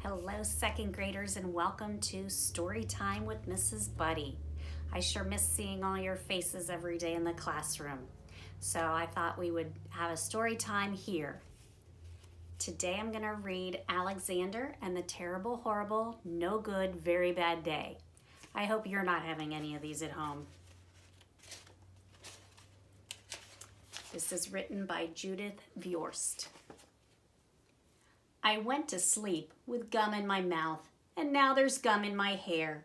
Hello, second graders, and welcome to Story Time with Mrs. Buddy. I sure miss seeing all your faces every day in the classroom. So I thought we would have a story time here. Today I'm going to read Alexander and the Terrible, Horrible, No Good, Very Bad Day. I hope you're not having any of these at home. This is written by Judith Viorst. I went to sleep with gum in my mouth, and now there's gum in my hair.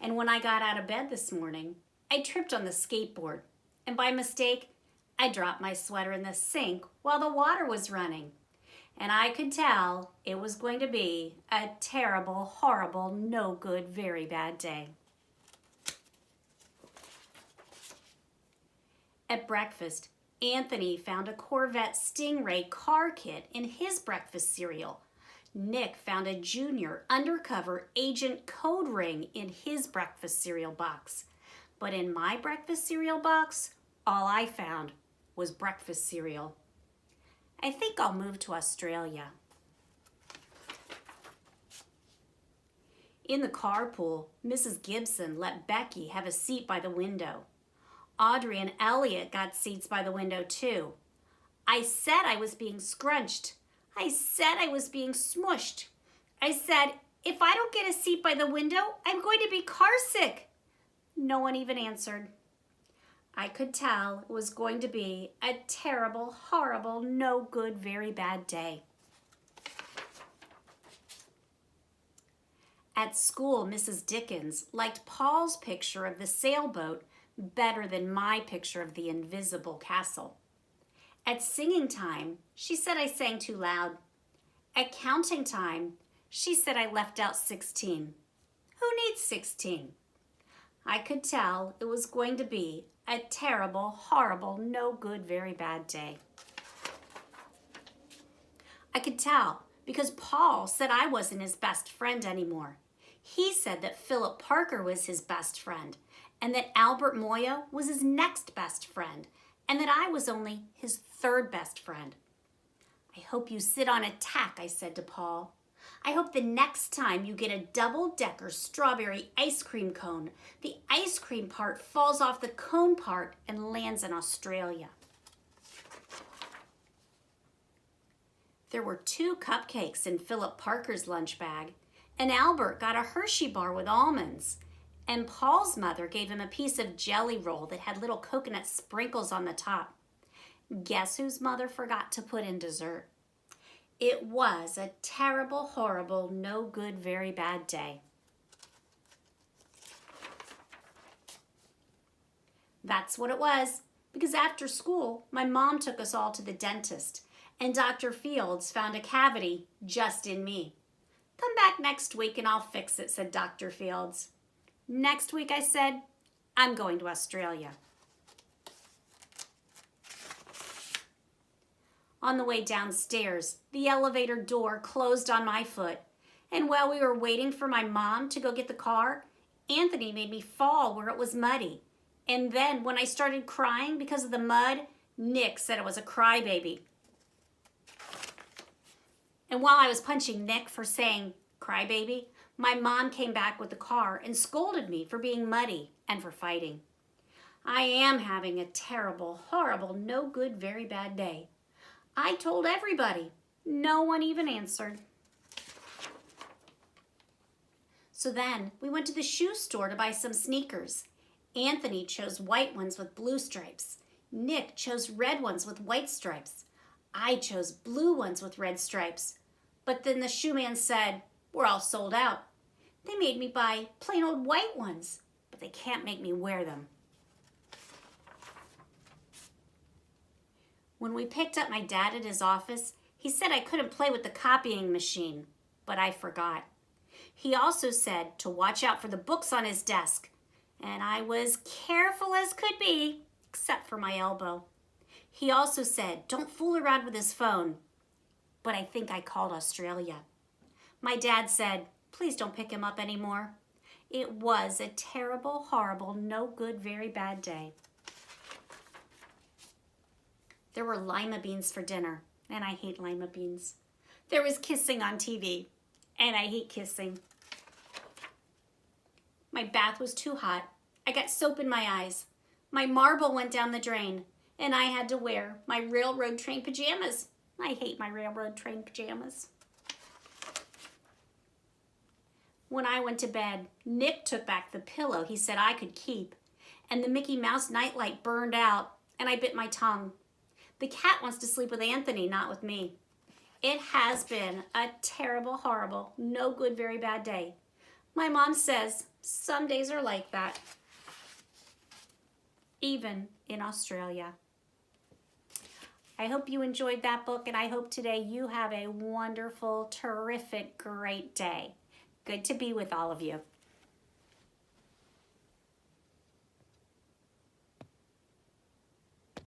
And when I got out of bed this morning, I tripped on the skateboard, and by mistake, I dropped my sweater in the sink while the water was running. And I could tell it was going to be a terrible, horrible, no good, very bad day. At breakfast, Anthony found a Corvette Stingray car kit in his breakfast cereal. Nick found a junior undercover agent code ring in his breakfast cereal box. But in my breakfast cereal box, all I found was breakfast cereal. I think I'll move to Australia. In the carpool, Mrs. Gibson let Becky have a seat by the window. Audrey and Elliot got seats by the window too. I said I was being scrunched. I said I was being smushed. I said, if I don't get a seat by the window, I'm going to be car sick. No one even answered. I could tell it was going to be a terrible, horrible, no good, very bad day. At school, Mrs. Dickens liked Paul's picture of the sailboat better than my picture of the invisible castle. At singing time, she said I sang too loud. At counting time, she said I left out 16. Who needs 16? I could tell it was going to be a terrible, horrible, no good, very bad day. I could tell because Paul said I wasn't his best friend anymore. He said that Philip Parker was his best friend, and that Albert Moya was his next best friend, and that I was only his third best friend. I hope you sit on a tack, I said to Paul. I hope the next time you get a double-decker strawberry ice cream cone, the ice cream part falls off the cone part and lands in Australia. There were 2 cupcakes in Philip Parker's lunch bag, and Albert got a Hershey bar with almonds. And Paul's mother gave him a piece of jelly roll that had little coconut sprinkles on the top. Guess whose mother forgot to put in dessert? It was a terrible, horrible, no good, very bad day. That's what it was, because after school, my mom took us all to the dentist, and Dr. Fields found a cavity just in me. Come back next week and I'll fix it, said Dr. Fields. Next week, I said, I'm going to Australia. On the way downstairs, the elevator door closed on my foot, and while we were waiting for my mom to go get the car, Anthony made me fall where it was muddy. And then when I started crying because of the mud, Nick said it was a crybaby. And while I was punching Nick for saying crybaby, my mom came back with the car and scolded me for being muddy and for fighting. I am having a terrible, horrible, no good, very bad day. I told everybody. No one even answered. So then we went to the shoe store to buy some sneakers. Anthony chose white ones with blue stripes. Nick chose red ones with white stripes. I chose blue ones with red stripes. But then the shoe man said, we're all sold out. They made me buy plain old white ones, but they can't make me wear them. When we picked up my dad at his office, he said I couldn't play with the copying machine, but I forgot. He also said to watch out for the books on his desk, and I was careful as could be, except for my elbow. He also said don't fool around with his phone, but I think I called Australia. My dad said, please don't pick him up anymore. It was a terrible, horrible, no good, very bad day. There were lima beans for dinner, and I hate lima beans. There was kissing on TV, and I hate kissing. My bath was too hot. I got soap in my eyes. My marble went down the drain, and I had to wear my railroad train pajamas. I hate my railroad train pajamas. When I went to bed, Nick took back the pillow he said I could keep, and the Mickey Mouse nightlight burned out, and I bit my tongue. The cat wants to sleep with Anthony, not with me. It has been a terrible, horrible, no good, very bad day. My mom says some days are like that, even in Australia. I hope you enjoyed that book, and I hope today you have a wonderful, terrific, great day. Good to be with all of you.